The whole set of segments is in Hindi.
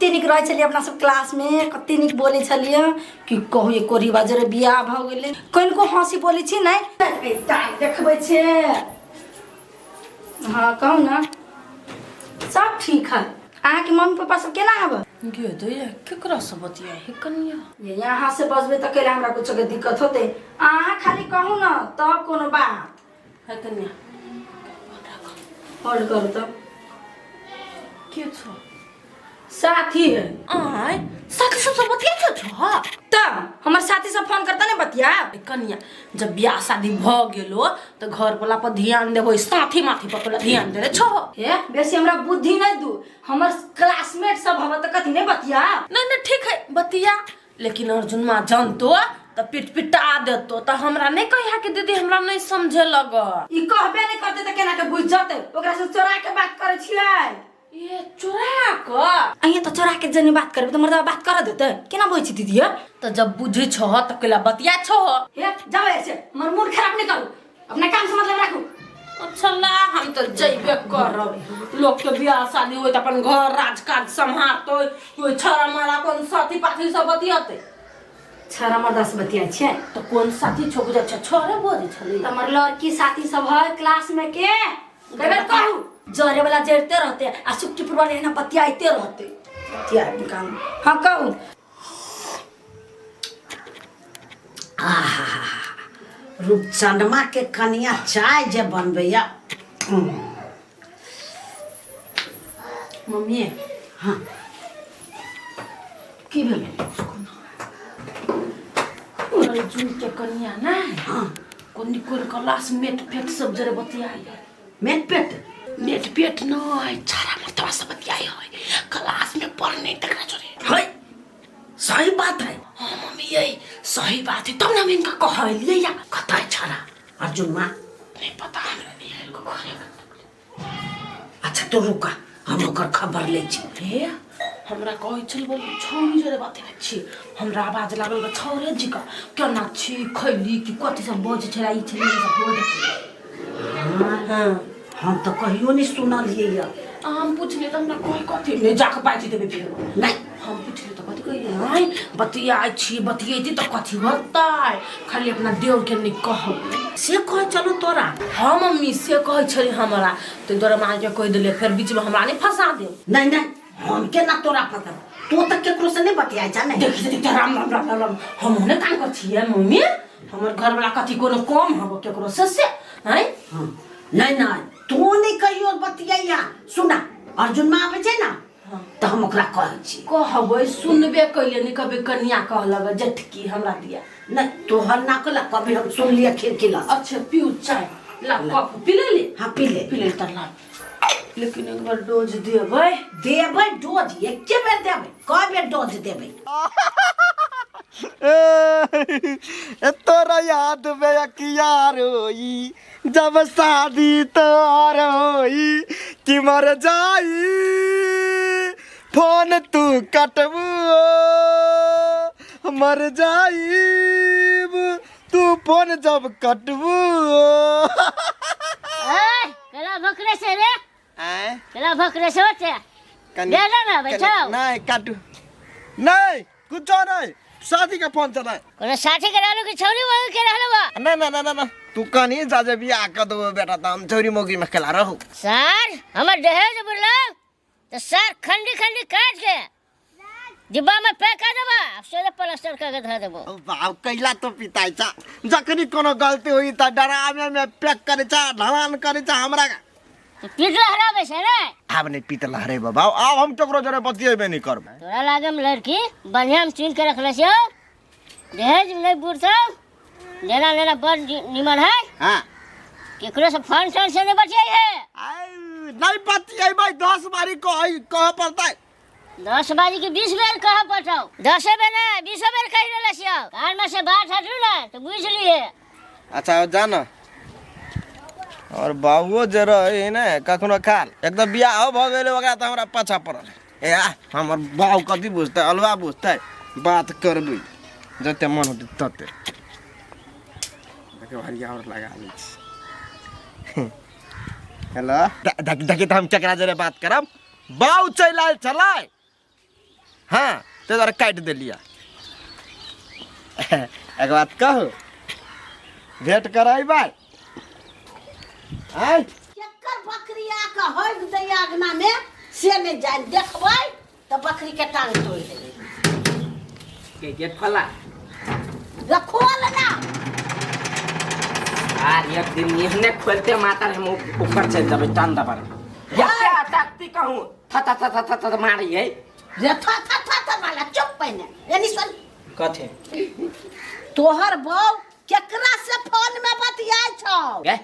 कते निक रहे छलिए अपना सब क्लास में, कते निक बोले छलिए कि कहू एको रिवा जरे बियाह भ गेले कनको हंसी बोली छी नहीं देखबे छे। हाँ कहू ना सब ठीक है। अहाँ के मम्मी पापा सब केना हबे? गे दैया केकरा से बतिया है कनिया? ये यहाँ से बसबे त केला हमरा कुछ के दिक्कत होते। अहाँ खाली कहू ना तब कोनो बात है कनिया। होल्ड करू तो के छ? साथी है। आय साथी सब बतिया छ? त हमर साथी सब फोन करता ने बतिया। कनिया जब ब्याह शादी भ गेलो त घर वाला पर ध्यान देबो, साथी माथी पर तोला ध्यान दे छ। हे बेसी हमरा बुद्धि नहीं दू, हमर क्लासमेट सब हवा त कथि नहीं बतिया। नहीं ठीक है बतिया, लेकिन अर्जुन माँ जानतो त पिट पिटा देतो त हमरा नहीं कहिया कि दीदी हमरा नहीं समझे लग। ई कहबे नहीं करते त केना के बुझ जते, ओकरा से चोरा के बात करे छियै। ये चोरा क अइया त चोरा के जनी बात करबे त मर्दा बात कर देते केना बोइ छी दीदी? त जब बुझी छ त केला बतिया छ। हे जाओ ऐसे हमर मूड खराब नहीं करू, अपना काम से मतलब राखू। अच्छा ला हम तो जइबे करब, लोग के बियाह शादी होय त अपन घर राजकाज संभालतो, कोई छरा मारा कोन साथी पाथी सब बतियाते। छरा मर्दा से बतिया छे त कोन साथी छ बुझा छ छोरे बोले छली हमर लड़की साथी सब है क्लास में के कबे कहू जरे वाला जरते रहते आ सुट्टी पुरवा लेना बतियाते रहते बतिया काम। हां कहू। रूपचंदमा के कनिया चाय जे बनबैया। मम्मी हाँ की भेलै? अर्जुन के कन्या ना हाँ कोनी कोन क्लास मेट फेट सब जरे बतियाई। मेट पेट नेट पेट नहीं छारा मर्तबा से बतियाई है, क्लास में पढ़ने तक छोड़े है। सही बात है। हाँ मम्मी यही सही बात है, तब ना मैं इनका कहलिए या कता है छारा अर्जुन माँ? नहीं पता हमरा नहीं है इनको कहने। अच्छा तो रुका हम ओकर खबर ले छी। हे हमरा कहै छल बोल छौरी जरे बात है छी, हमरा आवाज लागल बा छौरे जी का केना छी खैली कि कथि सब बज छला ई छली सब बोल दे। हां हम तो कहियो नहीं सुनलिए या। हम पूछले त हमरा कोई कथि नहीं जाके बाजी देबे फिर नहीं हम पूछले त कथि कहिए हाय बतियाई छी बतियैती त कथि होतै, खाली अपना देव के नहीं कहब से कह चलो तोरा। हाँ मम्मी से कहै छली हमरा तो तोरा मां के कह देले फिर बीच में हमरा नहीं फंसा दे। नहीं नहीं हम के ना तोरा पता, तू तक केकरो से नहीं बतियाई जाने। देखि देखि राम राम राम राम हम ने काम कर छिए मम्मी, हमर घर वाला कथि कोनो कम हबो केकरो से हैं? हां नहीं नहीं तू नहीं कहियो बतियाइया। सुना अर्जुन माँ आवे छे ना तो हम ओकरा कहै छी। कहबै सुनबे कैले नहीं कभी कन्या कहलग जटकी हमरा दिया। नहीं तो हर ना कला कभी हम सुन लिया खिड़की ला। अच्छा पीऊ चाय ला कप पी ले। हाँ पी ले त ला, लेकिन एक बार डोज देबै। देबै डोज एके बेर देबै, कय बेर डोज देबै? तोरा याद में किया रोई जब शादी तोर होई कि मर जाई फोन तू कटबू मर जाई तू फोन जब कटबू। केला भकरे से रे केला भकरे से होते कन्या ले ना बैठाओ नहीं काटू नहीं कुछ नहीं शादी का फोन चला कोनो साथी के रहलो कि छौरी मोगी के रहलो बा? ना ना ना ना तू कनी जाजे बियाह कर दो बेटा त हम छौरी मोगी में खेला रहू। सर हमर दहेज बोलो तो सर खंडी खंडी काट के डिब्बा में पैक कर देबा, सोरे प्लास्टर करके धर देबो। बाप कैला तो पिताई चा जखनी कोनो गलती हुई त डरावे में पैक करे चा ढलान करे चा हमरा का तो पीट लहराबे से रे। अब नहीं पीत लहरे बाबा अब हम टकरो जरे बतियेबे नहीं करब। तोरा लागम लड़की बढ़िया में चुन के रखले छियो, दहेज में नहीं बुरतो, लेना लेना बड़ निमन है। हां केकरो से फोन से नहीं बचिए है। नहीं बतिये भाई 10 बारी कह पड़ता है। 10 बाजी के 20 बेर कहा पटाओ, 10 बेर ना 20 बेर कह रहल छियो। कान में से बात हटू ना तो बुझ लिए। अच्छा जाना और बाबुओ जे रहे ने कखनो खाल एकदम बियाह भ गेले ओकरा त हमरा पाछा पड़ल ए हमर बाबू कथि बुझते अलवा बुझते बात करबे जते मन होते तते देखे भारी और लगा लै छी। हेलो देखि त हम केकरा जरे बात करब बाऊ चल आयल छलै हाँ तो द्वारा काट दिलिया एक बात कहू भेंट कराई बाय आय केकर बकरी आके हग दैया अगना में से नहीं जान देखबै तो बकरी के टांग तोड़ देबै के गेट खोला रखो ना आज एक दिन इहने खोलते माता हम ऊपर चल जाबे टांग दबर या क्या ताकती कहूं था मारी है रे था वाला चुप पहने यानी सुन कथे तोहर बहू केकरा से फोन में बतियाय छौ गे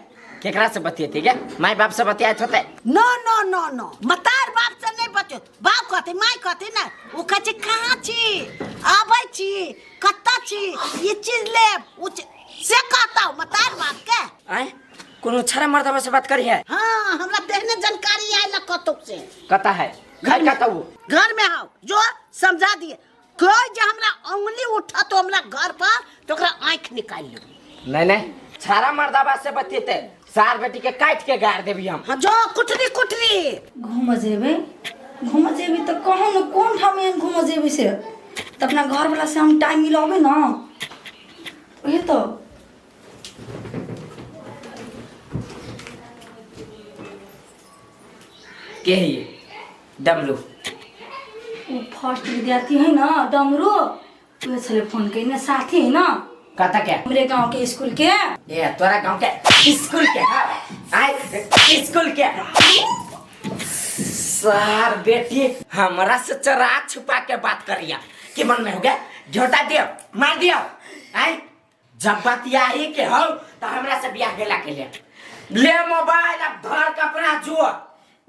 केकरा से बतियते गे माय बाप से बतियात होते नो मतार बाप से नहीं बतियो बाप कहते माय कहते ना उ कहते कहां छी आबै छी कत्ता छी ये चीज ले से कहता हूं मतार बाप के आय कोनो छरा मर्दवा से बात करी है हां हमरा देहने जानकारी आइल कतुक से कता है घर का तो घर में आओ जो समझा दिए कोई जे हमरा उंगली उठा तो हमरा घर पर तो ओकरा आंख निकाल ले नहीं छारा मर्दवा से बतियते सार बेटी के काट के गाड़ देबी हम हां जो कुटरी घूम जेबे तो कहो न कौन ठाम में घूम जेबे से तो अपना घर वाला से हम टाइम मिलाबे ना वही तो के है ये डमरू वो फर्स्ट विद्यार्थी है ना डमरू वो चले फोन के ना साथी है ना कता क्या हमरे गांव के स्कूल के ये तोरा गांव के स्कूल के आय स्कूल के सार बेटी हमरा से चरा छुपा के बात करिया कि मन में हो गया झोटा दियो मार दियो आय जब बतिया ही के हो तो हमरा से बियाह गेला के ले मोबाइल अब धर कपड़ा जो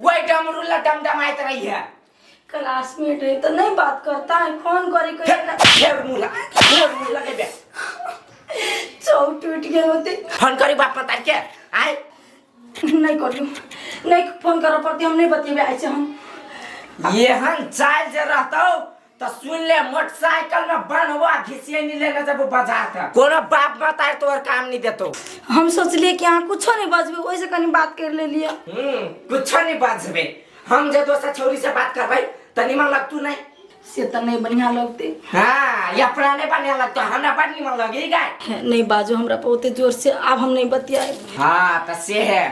वही डमरू ला डमडमाइत रही है क्लासमेट है तो नहीं बात करता है फोन करे फेर मुंह लगे बे चौट टूट गए होते फोन करी बाप मत के आय नहीं करियो नहीं फोन करो पड़ती हम नहीं बतिए ऐसे हम ये हम चाल जे रहता तो सुन ले मोटरसाइकिल में बनवा घिसिए नहीं लेने जब बाजार था कोनो बाप मत आए तो और काम नहीं देतो हम सोच लिए कि यहाँ कुछ नहीं बजबे वैसे कहीं बात कर ले लिया कुछ नहीं बजबे हम जे दोसर छोरी से बात करबै त निमन लगतू नहीं से तो नहीं बढ़िया लगते हां ये अपना नहीं बढ़िया लगतो हमरा बड़ निमन लगी गाय नहीं बाजू हमरा बहुते जोर से अब हम नहीं बतियाए हां त से है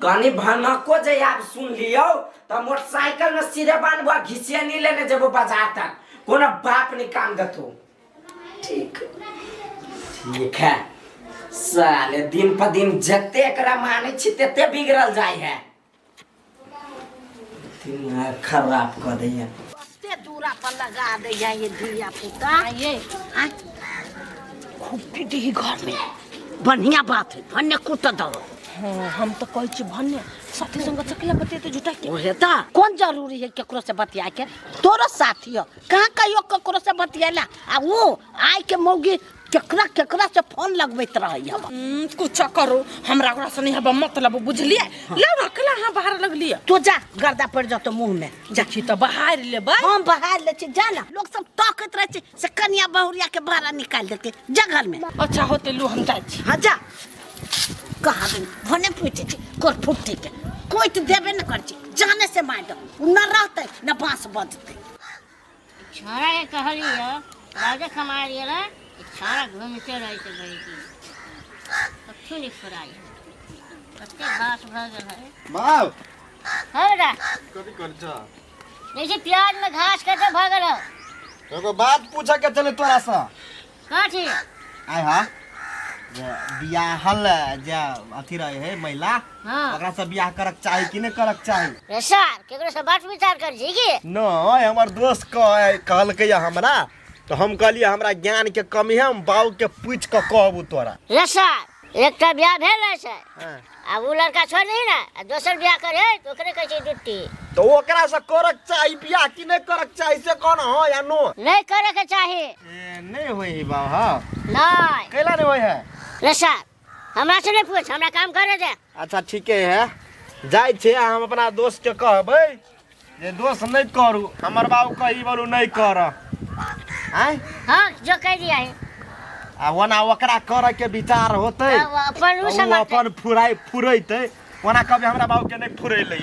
कनी भनको जे आप सुन लियो त मोटरसाइकिल में सीधे बनवा घिसिए नहीं लेने जब बाजार तक कोनो बाप नहीं काम देतो ठीक है साले दिन पर दिन जते एकरा माने छी तते बिगड़ल जाय है दिमाग खराब कर दैया ते दूरा पर लगा दे ये दिया पुता ये खूब पीटी घर में बढ़िया बात है भन्ने कुट दो हाँ हम तो कोई चीज भन्ने साथी संग चकला बतियते झूठा के ओहे ता कौन जरूरी है केकरो से बतिया के तोरो साथी हो कहां कहियो केकरो से बतियाला आ वो आइ के मौगी केकरा से फोन लगबैत रहैया कुछ करो हमरा ओकरा से नहीं हबा मतलब बुझलिए ला रखला हां बाहर लगलिए तो जा गर्दा पड़ जा तो मुंह में जाखी तो बाहर लेबै हम बाहर ले छी जाना लोग सब ताकत रहे छी से कन्या बहुरिया के बाहर निकाल देते जा घर में अच्छा होते लो हम जाय छी हां जा कहा दिन भने पूछे छी कोर फुटते के कोई तो देबे न कर छी जाने से मार दो न रहते न बांस बजते छोरा के कहलिए राजा खमारिए ना सारा घूमते रहते बड़ी की कछु नहीं फराई कते बात भ गेल है बाप है बेटा कथी कर छ जैसे प्याज में घास कटे भ गेल एगो बात पूछे के चले तोरा से का थी आय हा जे बियाहल जे अथी रहे है महिला हां ओकरा से बियाह करक चाही कि नहीं करक चाही रे सर केकरो से बात विचार कर छी की नहीं हमर दोस्त कहलकै हमरा तो हम कहलिए हमरा ज्ञान के कमी है हम बाऊ के पूछ के कहबू तोरा रे सर एकटा ब्याह भेल रहे छै हां आ वो लड़का छोड़ नहीं ना दोसर ब्याह करे तो ओकरे कहै छै ड्यूटी तो ओकरा से करक चाही बियाह कि नहीं करक चाही से कोन हो या नो नहीं करे के चाही ए नहीं होई ही बाऊ हां नहीं कैला नहीं होई है रे सर हमरा से नहीं पूछ हमरा काम करे दे अच्छा ठीक है जाय छे हम अपना दोस्त के कहबै जे दोस्त नहीं करू हमर बाऊ कही बोलू नहीं कर आय हां जो कह दिया है आ वना ओकरा करे के विचार होतै अपन उ वो समझ अपन फुरैतै वना कभी हमरा बाऊ के नहीं फुरैले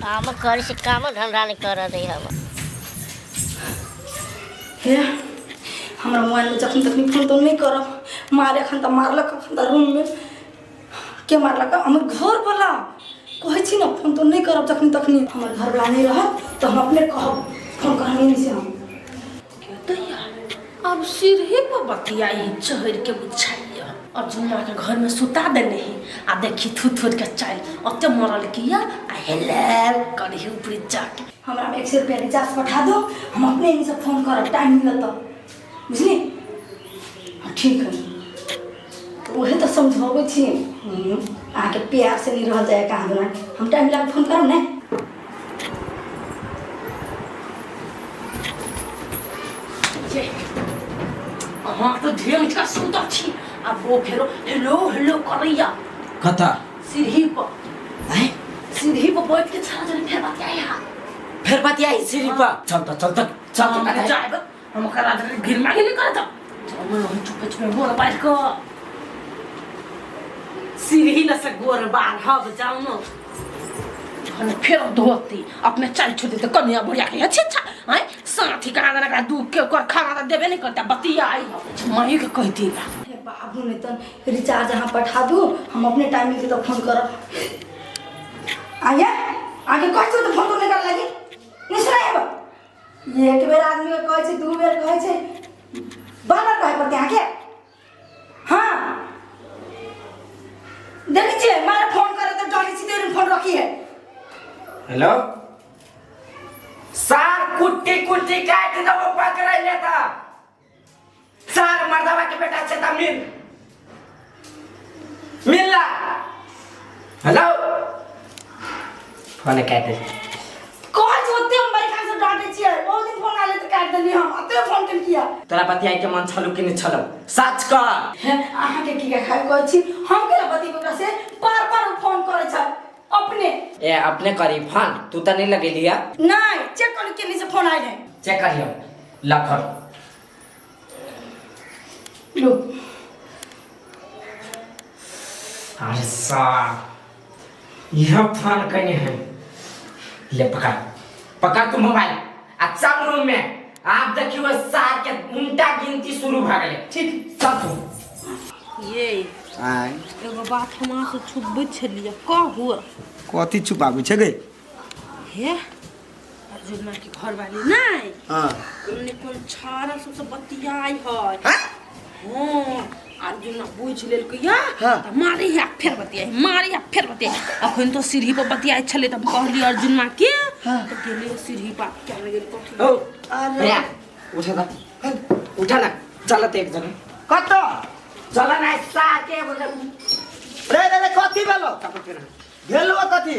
काम करे से काम धंधा नहीं कर दे हम हे हमरा मोबाइल में जखन तक फोन तो नहीं करब मारे खन त मारलक खन त रूम में के मारलक हमर घर वाला कहै छी ना फोन तो नहीं करब जखन तक हमर घर वाला नहीं रहत तो हम अपने कहब फोन करनी से हम अब सिर ही पर बतियाई चढ़ के बुझाइया अर्जुन माँ के घर में सुता देने ही आ देखी थूथ के चल ओते मरल किया आ हेलर करी ऊपरी जाके हमरा में 100 रुपया रिचार्ज पठा दो हम अपने ही से फोन करब टाइम मिलत तो बुझली ठीक है तो वही तो समझाबै छी आके प्यार से नहीं रह जाए कहाँ दुना हम टाइम लगा फोन करब ना हाँ तो ढेर का सुता छी अब वो फेरो हेलो हेलो करैया कथा सीढ़ी पर हैं सीढ़ी पर बैठ के छाड़ा जन फेर बतियाया फिर बतियाई सीढ़ी पर चल तो कथा जाएगा हम करा दे गिर मागे नहीं करता चल हम चुप चुप बोल बैठ को सीढ़ी न से गोर बार हग जाओ न और फिर धोती अपने चल छोड़ देते कन्या बुढ़िया के अच्छा हैं साथी कहा देना का दूध के को खाना देबे नहीं करता बतिया आई माई के कहती हे बाबू ने तो रिचार्ज यहाँ पठा दो हम अपने टाइम मिलते तो फोन करब आगे आगे कह तो फोन करने कर लगी नहीं सुनाए एक बेर आदमी के कहे दू बेर कहे बार कहे पड़ते आगे हाँ देखिए मारे फोन करे तो जॉनी सीधे फोन रखी है हेलो सार कुट्टी कुट्टी काट दो वो पकड़ लेता सार मर्दावा के बेटा से तमिल मिलला हेलो फोन काट दे कौन होते हम बड़ी खान से डांटे छिए ओ दिन फोन आले तो काट देनी हम अते फोन कर किया तोरा बतियाई के मन छलू कि नहीं छलू सच कर है आहा के की खाइ कहै छी हम केला बती ओकरा से बार फोन करे छ अपने ए अपने करी फोन तू तो नहीं लगेली है नहीं चेक कर के नहीं से फोन आइ है चेक करियो लखर लो अरे सार यह फोन कने है ले पकड़ तू मोबाइल अच्छा रूम में आप देखियो सार के उल्टा गिनती शुरू भ गेले ठीक सब ये आय एगो बात हमरा से छुपबै छलिए कहू कथी छुपाबै छै गे हे अर्जुन माँ के घर वाली नहीं हां उन्हें कोन छाड़ा सबसे बतियाई है हां हां अर्जुन बुझ लेल कहिया हाँ। त मारी या फेर बतियाई अखन तो सीढ़ी पर बतियाई छले त कहली अर्जुन माँ के हाँ। तो गेले सीढ़ी पर क्या लगे कथी ओ भैया उठा ना चलत एक जगह कत चल ना सार के रे कथी भेलो भेलो कथी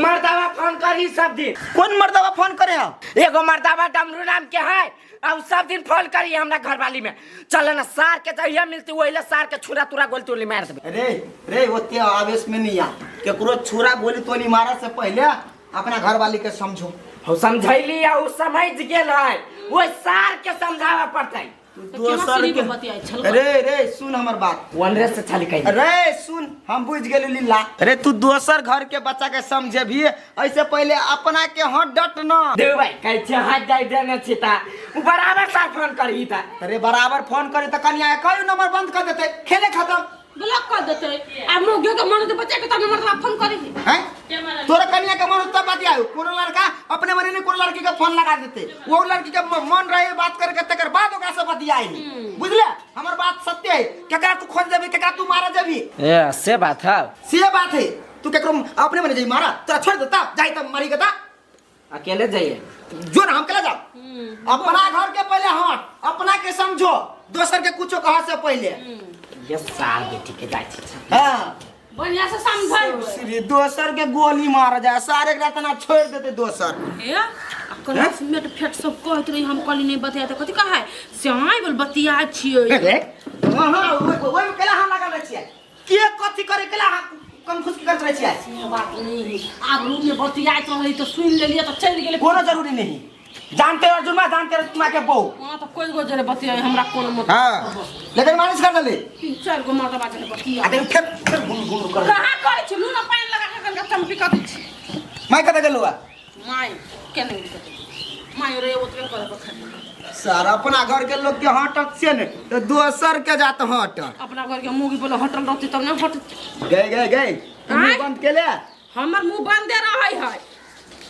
मर्दावा फोन करी सब दिन कोन मर्दावा फोन करे हा एगो मर्दावा डमरू नाम के है अब सब दिन फोन करी हमरा घरवाली में चल ना सार के जहिया मिलती वहीला सार के छुरा तुरा गोल तोली मार देबे रे ओते आवेश में नहीं आ केकरो छुरा गोली तोली मारे से पहले अपना घरवाली के समझो हो समझैली आ उ समझ गेल है वो सार के समझावा पड़तै सीढ़ी पर बतियाई छल रे सुन हमर बात वनरे से छली कहि रे सुन हम बुझ गेलू लीला रे तू दोसर घर के बच्चा के समझे भी ऐसे पहले अपना के हट डट न देव भाई कहै छै हाथ जाय देने छिता उ बराबर सार फोन करी था अरे बराबर फोन करे त कनिया कई नंबर बंद कर देते खेले खत्म ब्लॉक कर देते आ मुगे के मन तो बच्चा के त नंबर फोन करी हैं तोरा कनिया के मन तब बात आयो कोनो लड़का अपने मने कोनो लड़की के फोन लगा देते वो लड़की के मन रहे बात करे के तकर बाद ओकरा से बतियाई बुझले हमर बात सत्य है केकरा तू खोज देबी केकरा तू मारा देबी ए से बात है से बात है तू केकरो अपने मने जाई मारा तोरा छोड़ देता जाई त मरी के ता अकेले जाइए जो ना हम केला जाओ अपना घर के पहले हट अपना के समझो दोसर के कुछो कहा से पहले ये सार बेटी के जाय छै हां बढ़िया से समझाई श्री दोसर के गोली मार जाए सारे के तना छोड़ देते दोसर हे क्लास में तो फेट सब कहत रही हम कली नहीं बतिया त कथि कहा है सियाई बोल बतिया छिए रे हां ओइ केला हम लगा ले छिए के कथि करे केला कम खुश की करत रहे छिए ये बात नहीं आब रूम में बतिया रही तो सुन लेलिए तो चल गेले कोनो जरूरी नहीं जानते हो अर्जुन मा जानते हो तुमा के बहू हां तो कोई गो जरे बतिया हमरा कोनो मत हां लेकिन मालिश कर ले 3-4 गो माता बात बतिया आ देख फिर गुल कर कहां करे छी लूना पानी लगा के चमपी कर छी मैं कते गेलुआ माय केने माय आई रे ओतरे करे बखा सर अपना घर के लोग के हटत से ने तो दोसर के जात हट अपना घर के मुंह बोले हटल रहती तब ना हट गए मुंह बंद के ले हमर मुंह बंद दे रहा है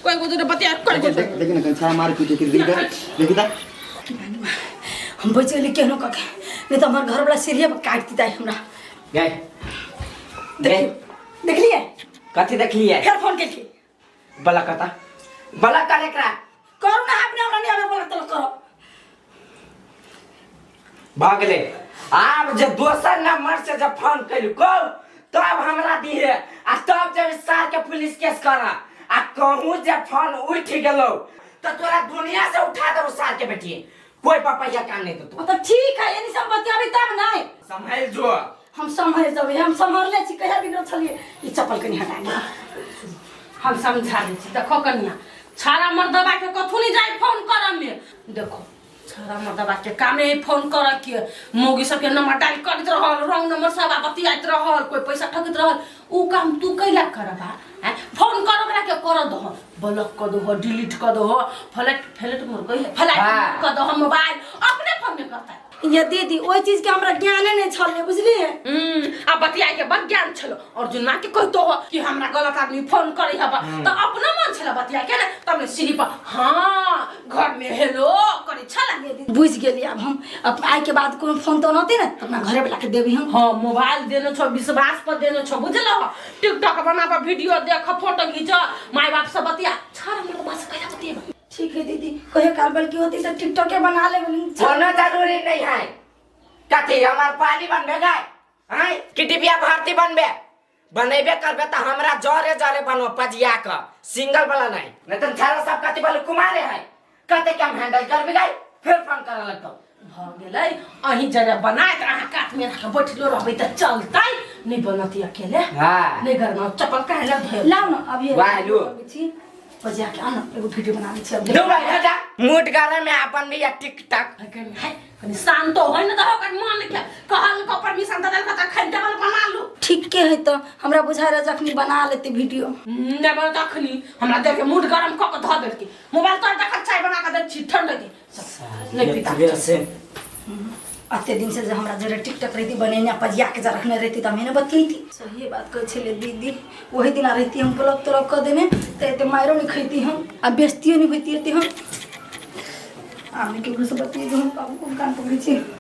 कोई गुजरे बतिया कर देखिन कहीं छा मार पीटे के देखी ता हम बच गेली केनो का नहीं तो हमार घर वाला सीरिया पर काट देता है हमरा गए गए देख लिए कथी देखलिए फिर फोन के की बला कता बला करे करा करू ना अपने हमरा नहीं हमें बोला तो करो भाग ले आब जब दोसर नंबर से जब फोन कइल को तब हमरा दिए आ तब जब सार के पुलिस केस करा आ कहूं जब फोन उठ गेलो तो तोरा दुनिया से उठा दे सार के बेटी कोई पापैया काम नहीं तो तो ठीक है यानी सब बतियाबी तब नहीं संभाल जो हम संभाल जबे हम संभालले छी कहिया बिगड़ छलिए ई चप्पल कनी हटा दे हम समझा दै छी देखो कनिया छाड़ा मर्दबा के कथु नहीं जाए फोन करम में देखो छाड़ा मर्दबा के काम में फोन कर के मोगी सब के नंबर डायल करत रहल रंग नंबर सब बतियात रहल कोई पैसा ठगत रहल उ काम तू कैला करबा फोन कर ओकरा के कर दो ब्लॉक कर दो डिलीट कर दो फ्लैट मोर गई फ्लैट कर दो मोबाइल अपने फोन में करता ये दीदी ओई चीज के हमरा ज्ञान नहीं छले बुझलिए अब बतियाई के बड़ ज्ञान छलो अर्जुन ना के कहतो हो कि हमरा गलत आदमी फोन करी हबा तो अपना मन छला बतियाई के ना तब सीढ़ी पर हां घर में हेलो करी छला दीदी बुझ गेली अब आइ के बाद कोनो फोन तो नती ना अपना घरे वाला के देबी हम हां मोबाइल देनो छ विश्वास पर देनो छ बुझलो टिकटॉक बना पर वीडियो देख फोटो खींच माय बाप से बतिया छाड़ हमर बस कहिया बतिया ठीक है दीदी कहे कालबल की होती तो टिकटॉक के बना ले होना जरूरी नहीं है कथी हमार पाली बनबे गए हैं कि डिबिया भारती बनबे बनेबे करबे त हमरा जरे जरे बनो पजिया क सिंगल वाला नहीं तो सारा सब कथी बोले कुमारे है कते काम हैंडल करबे गए फिर फोन करे लगतो भ गेलै अही जरे बनाए त अहाँ काट में रख बैठलो रहबै त चलतै नहीं बनती अकेले हां नहीं घर में चप्पल काहे लग धर लाओ ना अभी वालू बजा के आना एगो वीडियो बना ली छी अब दो भाई हटा मूड गारे में अपन भी टिकटॉक कनी शांत हो न त ओकर मन के कहल को परमिशन दे देल त खंडे वाला बना लू ठीक के है तो हमरा बुझा रहा जखनी बना लेते वीडियो ने बन तखनी हमरा देख के मूड गरम क के ध देल की मोबाइल तो देख चाय बना के दे छी ठंड के नहीं पीता से आते दिन से जब हमरा जरे टिकटॉक रहती बनेने पजिया के जरा रखने रहती त मैंने बतियाई थी सही बात कह छले दीदी वही दिन आ रहती हम ब्लॉक तो कर देने ते मारो नहीं खैती हम अब बेइज्जती नहीं होती हम आने के घर से बतियाई हम काबू को कान पकड़ी छी